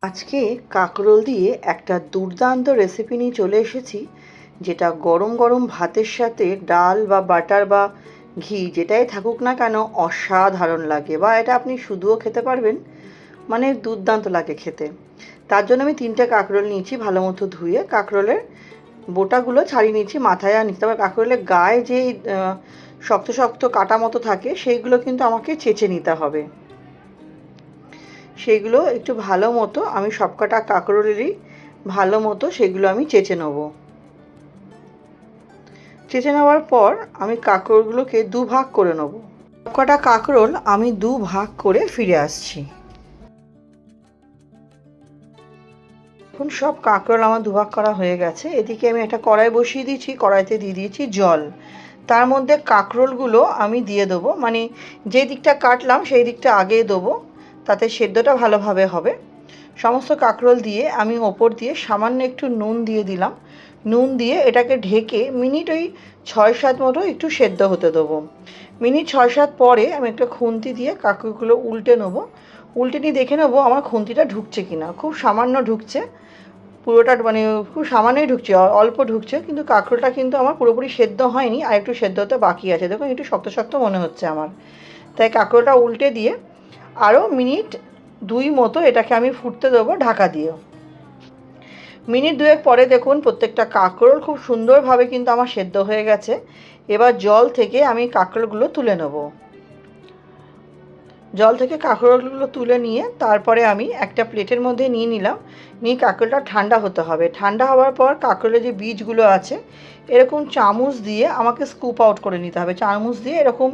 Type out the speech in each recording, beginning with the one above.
আজকে কাঁকরোল দিয়ে একটা দুর্দান্ত রেসিপি নিয়ে চলে এসেছি, যেটা গরম গরম ভাতের সাথে ডাল বা বাটার বা ঘি যেটাই থাকুক না কেন অসাধারণ লাগে, বা এটা আপনি শুধুও খেতে পারবেন, মানে দুর্দান্ত লাগে খেতে। তার জন্য আমি 3টে কাঁকরোল নিয়েছি, ভালো মতো ধুয়ে কাঁকরোলের বোটাগুলো ছাড়িয়ে নিয়েছি, মাথায় আর নিতে হবে। কাঁকরোলের গায়ে যে শক্ত শক্ত কাটা মতো থাকে সেইগুলো কিন্তু আমাকে চেঁচে নিতে হবে। সেগুলো একটু ভালো মতো আমি সবকটা কাঁকরোলেরই ভালো মতো সেগুলো আমি চেঁচে নেব। চেঁচে নেওয়ার পর আমি কাঁকরোলগুলোকে দুভাগ করে নেব। সবকটা কাঁকরোল আমি দুভাগ করে ফিরে আসছি। এখন সব কাঁকরোল আমার দুভাগ করা হয়ে গেছে। এদিকে আমি একটা কড়াই বসিয়ে দিয়েছি, কড়াইতে দিয়ে দিয়েছি জল। তার মধ্যে কাঁকরোলগুলো আমি দিয়ে দেবো, মানে যে দিকটা কাটলাম সেই দিকটা আগে দেবো, তাতে সেদ্ধটা ভালোভাবে হবে। সমস্ত কাঁকরোল দিয়ে আমি ওপর দিয়ে সামান্য একটু নুন দিয়ে দিলাম। নুন দিয়ে এটাকে ঢেকে মিনিট ওই 6-7 মতো একটু সেদ্ধ হতে দেবো। মিনিট 6-7 পরে আমি একটা খুন্তি দিয়ে কাঁকরোলগুলো উল্টে নেবো। উল্টে নিয়ে দেখে নেবো আমার খুন্তিটা ঢুকছে কিনা। খুব সামান্য ঢুকছে, পুরোটা মানে খুব সামান্যই ঢুকছে, অল্প ঢুকছে, কিন্তু কাঁকরোলটা কিন্তু আমার পুরোপুরি সেদ্ধ হয়নি, আর একটু সেদ্ধ হতে বাকি আছে। দেখুন একটু শক্ত শক্ত মনে হচ্ছে আমার। তাই কাঁকরোলটা উল্টে দিয়ে আরও মিনিট 2 মতো এটাকে আমি ফুটতে দেবো ঢাকা দিয়ে। মিনিট 2 পরে দেখুন প্রত্যেকটা কাঁকরোল খুব সুন্দরভাবে কিন্তু আমার সেদ্ধ হয়ে গেছে। এবার জল থেকে আমি কাঁকরোলগুলো তুলে নেব। জল থেকে কাঁকরোলগুলো তুলে নিয়ে তারপরে আমি একটা প্লেটের মধ্যে নিয়ে নিলাম। নিয়ে কাঁকরোলটা ঠান্ডা হতে হবে। ঠান্ডা হওয়ার পর কাঁকরোলের যে বীজগুলো আছে এরকম চামচ দিয়ে আমাকে স্কুপ আউট করে নিতে হবে। চামচ দিয়ে এরকম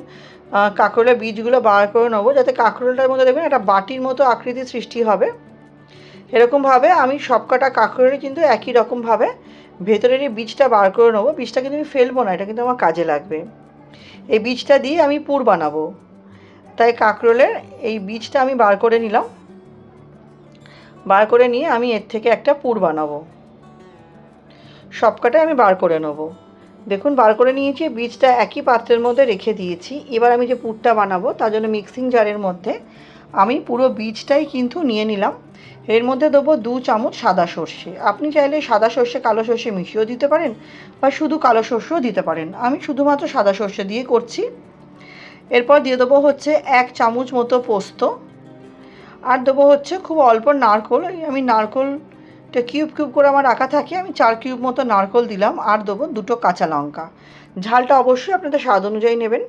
কাঁকরোলের বীজগুলো বার করে নেবো, যাতে কাঁকরোলটার মধ্যে দেখবেন একটা বাটির মতো আকৃতির সৃষ্টি হবে। এরকমভাবে আমি সবকটা কাঁকরোলই কিন্তু একই রকমভাবে ভেতরের এই বীজটা বার করে নেবো। বীজটা কিন্তু আমি ফেলবো না, এটা কিন্তু আমার কাজে লাগবে। এই বীজটা দিয়ে আমি পুর বানাবো। তাই কাঁকরোলের এই বীজটা আমি বার করে নিলাম। বার করে নিয়ে আমি এর থেকে একটা পুর বানাবো। সবকটাই আমি বার করে নেব। দেখুন বার করে নিয়েছি, বীজটা একই পাত্রের মধ্যে রেখে দিয়েছি। এবার আমি যে পুরটা বানাবো তার জন্য মিক্সিং জারের মধ্যে আমি পুরো বীজটাই কিন্তু নিয়ে নিলাম। এর মধ্যে দেবো 2 চামচ সাদা সর্ষে। আপনি চাইলে সাদা সর্ষে কালো সর্ষে মিশিয়েও দিতে পারেন, বা শুধু কালো সর্ষেও দিতে পারেন। আমি শুধুমাত্র সাদা সর্ষে দিয়ে করছি। এরপর দিয়ে দেবো হচ্ছে 1 চামচ মতো পোস্ত, আর দেবো হচ্ছে খুব অল্প নারকোল। আমি নারকোলটা কিউব কিউব করে আমার রাখা থাকে, আমি 4 কিউব মতো নারকোল দিলাম। আর দেবো 2টো কাঁচা লঙ্কা। ঝালটা অবশ্যই আপনাদের স্বাদ অনুযায়ী নেবেন।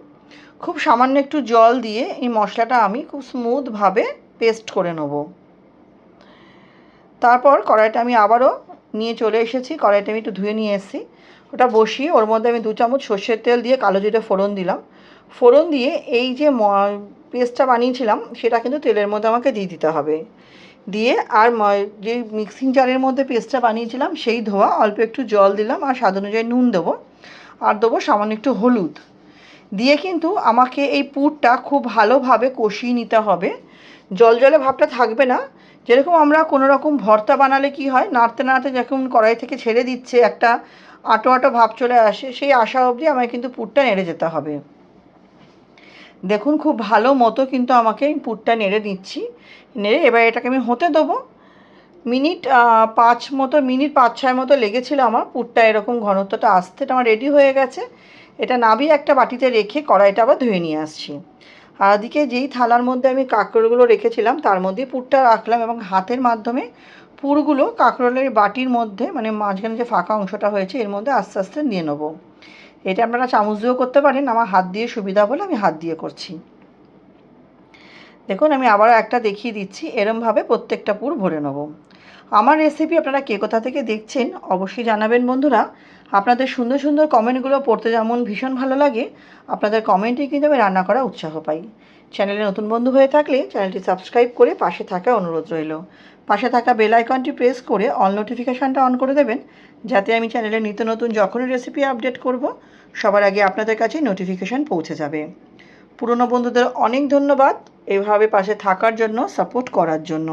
খুব সামান্য একটু জল দিয়ে এই মশলাটা আমি খুব স্মুথভাবে পেস্ট করে নেব। তারপর কড়াইটা আমি আবারও নিয়ে চলে এসেছি। কড়াইটা আমি একটু ধুয়ে নিয়ে এসেছি। ওটা বসিয়ে ওর মধ্যে আমি 2 চামচ সর্ষের তেল দিয়ে কালো জিরে ফোড়ন দিলাম। ফোড়ন দিয়ে এই যে পেস্টটা বানিয়েছিলাম সেটা কিন্তু তেলের মধ্যে আমাকে দিয়ে দিতে হবে। দিয়ে আর যে মিক্সিং জারের মধ্যে পেস্টটা বানিয়েছিলাম সেই ধোয়া অল্প একটু জল দিলাম, আর স্বাদ অনুযায়ী নুন দেবো, আর দেবো সামান্য একটু হলুদ। দিয়ে কিন্তু আমাকে এই পুরটা খুব ভালোভাবে কষিয়ে নিতে হবে। জল জলে ভাবটা থাকবে না। যেরকম আমরা কোনো রকম ভর্তা বানালে কি হয়, নাড়তে নাড়তে যখন কড়াই থেকে ছেড়ে দিচ্ছে একটা আটো আটো ভাব চলে আসে, সেই আসা অবধি আমাকে কিন্তু পুরটা নেড়ে যেতে হবে। দেখুন খুব ভালো মতো কিন্তু আমাকে এই পুরটা নেড়ে দিচ্ছি। নেড়ে এবার এটাকে আমি হতে দেবো। মিনিট 5-6 মতো লেগেছিলো আমার পুরটা এরকম ঘনত্বটা আসতে। এটা আমার রেডি হয়ে গেছে। এটা নামিয়ে একটা বাটিতে রেখে কড়াইটা আবার ধুয়ে নিয়ে আসছি। আর ওদিকে যেই থালার মধ্যে আমি কাঁকরোলগুলো রেখেছিলাম তার মধ্যে পুরটা রাখলাম, এবং হাতের মাধ্যমে পুরগুলো কাঁকরোলের বাটির মধ্যে, মানে মাঝখানে যে ফাঁকা অংশটা হয়েছে এর মধ্যে আস্তে আস্তে নিয়ে নেবো। এটা আপনারা চামচ দিয়েও করতে পারেন, আমার হাত দিয়ে সুবিধা বলে আমি হাত দিয়ে করছি। দেখুন আমি আবারও একটা দেখিয়ে দিচ্ছি, এরমভাবে প্রত্যেকটা পুর ভরে নেব। আমার রেসিপি আপনারা কে কোথা থেকে দেখছেন অবশ্যই জানাবেন বন্ধুরা। আপনাদের সুন্দর সুন্দর কমেন্টগুলো পড়তে যেমন ভীষণ ভালো লাগে, আপনাদের কমেন্টে কিন্তু আমি রান্না করা উৎসাহ পাই। চ্যানেলে নতুন বন্ধু হয়ে থাকলে চ্যানেলটি সাবস্ক্রাইব করে পাশে থাকা অনুরোধ রইল। পাশে থাকা বেল আইকনটি প্রেস করে অল নোটিফিকেশানটা অন করে দেবেন, যাতে আমি চ্যানেলে নিত্য নতুন যখনই রেসিপি আপডেট করব সবার আগে আপনাদের কাছে নোটিফিকেশান পৌঁছে যাবে। পুরনো বন্ধুদের অনেক ধন্যবাদ এভাবে পাশে থাকার জন্য, সাপোর্ট করার জন্য।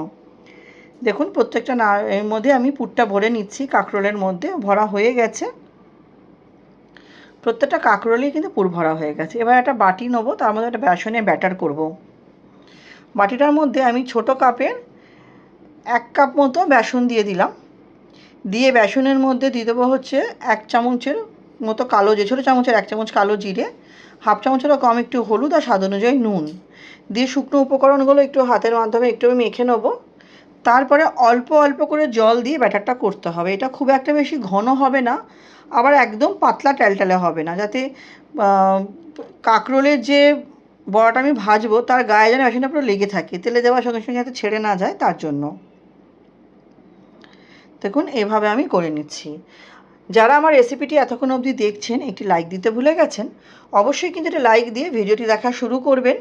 দেখুন প্রত্যেকটা এর মধ্যে আমি পুরটা ভরে নিচ্ছি। কাঁকরোলের মধ্যে ভরা হয়ে গেছে, প্রত্যেকটা কাঁকরোলেই কিন্তু পুর ভরা হয়ে গেছে। এবার একটা বাটি নেবো, তার মধ্যে একটা বেসনের ব্যাটার করব। বাটিটার মধ্যে আমি ছোটো কাপের 1 কাপ মতো বেসন দিয়ে দিলাম। দিয়ে বেসনের মধ্যে দিয়ে দেবো হচ্ছে 1 চামচের মতো কালো জিরে, ছোটো চামচের 1 চামচ কালো জিরে, 1/2 চামচেরও কম একটু হলুদ আর স্বাদ অনুযায়ী নুন দিয়ে শুকনো উপকরণগুলো একটু হাতের মাধ্যমে একটু মেখে নেবো। তারপরে অল্প অল্প করে জল দিয়ে ব্যাটারটা করতে হবে। এটা খুব একটা বেশি ঘন হবে না, আবার একদম পাতলা ট্যালট্যালে হবে না, যাতে কাঁকরোলের যে বড়াটা আমি ভাজবো তার গায়ে যেন বেসনটা পুরো লেগে থাকে, তেলে দেওয়ার সঙ্গে সঙ্গে যাতে ছেড়ে না যায় তার জন্য। দেখুন এভাবে আমি করে নিচ্ছি। যারা আমার রেসিপিটি এতক্ষণ অবধি দেখছেন একটি লাইক দিতে ভুলে গেছেন, অবশ্যই কিন্তু একটা লাইক দিয়ে ভিডিওটি দেখা শুরু করবেন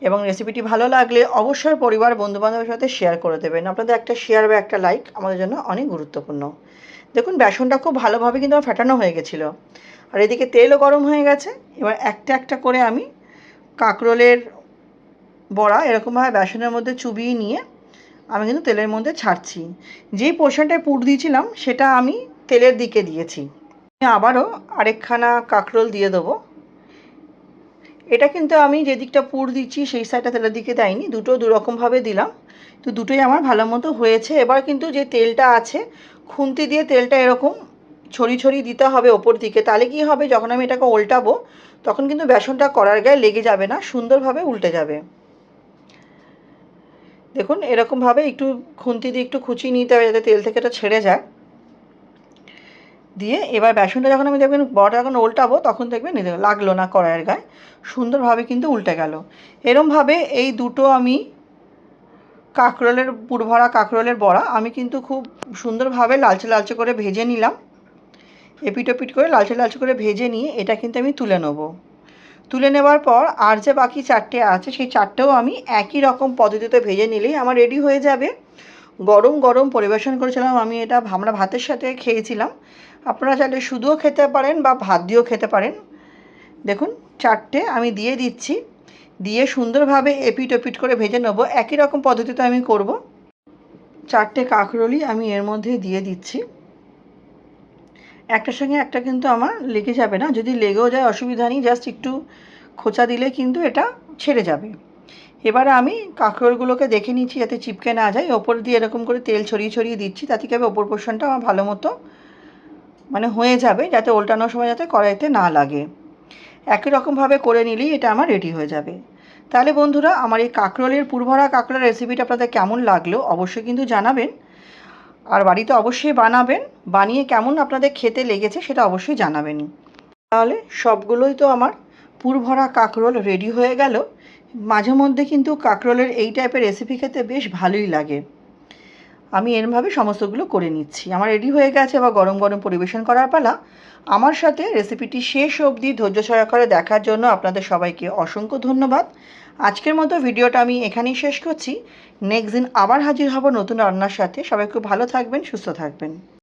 এবং রেসিপিটি ভালো লাগলে অবশ্যই পরিবার বন্ধুবান্ধবের সাথে শেয়ার করে দেবেন। আপনাদের একটা শেয়ার বা একটা লাইক আমাদের জন্য অনেক গুরুত্বপূর্ণ। দেখুন বেসনটা খুব ভালোভাবে কিন্তু আমার ফেটানো হয়ে গেছিলো, আর এদিকে তেলও গরম হয়ে গেছে। এবার একটা একটা করে আমি কাঁকরোলের বড়া এরকমভাবে বেসনের মধ্যে চুবিয়ে নিয়ে আমি কিন্তু তেলের মধ্যে ছাড়ছি। যেই পোর্শনটায় পুর দিয়েছিলাম সেটা আমি তেলের দিকে দিয়েছি। আবারও আরেকখানা কাঁকরোল দিয়ে দেবো। এটা কিন্তু আমি যে দিকটা পুর দিচ্ছি সেই সাইডটা তেলের দিকে দেয়নি, দুটো দুরকমভাবে দিলাম, তো দুটোই আমার ভালো মতো হয়েছে। এবার কিন্তু যে তেলটা আছে খুন্তি দিয়ে তেলটা এরকম ছড়িয়ে ছড়িয়ে দিতে হবে ওপর দিকে, তাহলে কি হবে যখন আমি এটাকে উল্টাবো তখন কিন্তু বেসনটা কড়ার গায়ে লেগে যাবে না, সুন্দরভাবে উল্টে যাবে। দেখুন এরকমভাবে একটু খুন্তি দিয়ে একটু খুঁচিয়ে নিতে হবে যাতে তেল থেকে এটা ছেড়ে যায়। দিয়ে এবার বেসনটা যখন আমি দেখবেন বড়াটা যখন উল্টাবো তখন দেখবেন লাগলো না কড়াইয়ের গায়ে, সুন্দরভাবে কিন্তু উল্টে গেল। এরমভাবে এই দুটো আমি কাঁকরোলের পুরভরা কাঁকরোলের বড়া আমি কিন্তু খুব সুন্দরভাবে লালচে লালচে করে ভেজে নিলাম। এপিট ওপিট করে লালচে লালচে করে ভেজে নিয়ে এটা কিন্তু আমি তুলে নেব। তুলে নেওয়ার পর আর যে বাকি 4টে আছে সেই 4টেও আমি একই রকম পদ্ধতিতে ভেজে নিলেই আমার রেডি হয়ে যাবে। গরম গরম পরিবেশন করেছিলাম আমি, এটা আমরা ভাতের সাথে খেয়েছিলাম। আপনারা চাইলে শুধুও খেতে পারেন বা ভাত দিয়েও খেতে পারেন। দেখুন 4টে আমি দিয়ে দিচ্ছি, দিয়ে সুন্দরভাবে এপিট ওপিট করে ভেজে নেবো। একই রকম পদ্ধতিতে আমি করব। 4টে কাঁকরোলই আমি এর মধ্যে দিয়ে দিচ্ছি। একটার সঙ্গে একটা কিন্তু আমার লেগে যাবে না, যদি লেগেও যায় অসুবিধা নেই, জাস্ট একটু খোঁচা দিলে কিন্তু এটা ছেড়ে যাবে। এবারে আমি কাঁকরোলগুলোকে দেখে নিচ্ছি যাতে চিপকে না যায়, ওপর দিয়ে এরকম করে তেল ছড়িয়ে ছড়িয়ে দিচ্ছি, তাতে কি হবে ওপর পোর্শনটা আমার ভালো মতো হয়ে যাবে, যাতে উল্টানোর সময় যাতে কড়াইতে না লাগে। একই রকমভাবে করে নিলেই এটা আমার রেডি হয়ে যাবে। তাহলে বন্ধুরা আমার এই কাঁকরোলের পুরভরা কাঁকরোলের রেসিপিটা আপনাদের কেমন লাগলো অবশ্যই কিন্তু জানাবেন, আর বাড়িতে অবশ্যই বানাবেন, বানিয়ে কেমন আপনাদের খেতে লেগেছে সেটা অবশ্যই জানাবেন। তাহলে সবগুলোই তো আমার পুরভরা কাঁকরোল রেডি হয়ে গেল। মাঝে মধ্যে কিন্তু কাঁকরোলের এই টাইপের রেসিপি খেতে বেশ ভালোই লাগে। আমি এরমভাবে সমস্তগুলো করে নিচ্ছি, আমার রেডি হয়ে গেছে। এবার গরম গরম পরিবেশন করার পালা। আমার সাথে রেসিপিটি শেষ অবধি ধৈর্য সহকারে দেখার জন্য আপনাদের সবাইকে অসংখ্য ধন্যবাদ। আজকের মতো ভিডিওটা আমি এখানেই শেষ করছি। নেক্সট দিন আবার হাজির হব নতুন রান্নার সাথে। সবাই খুব ভালো থাকবেন, সুস্থ থাকবেন।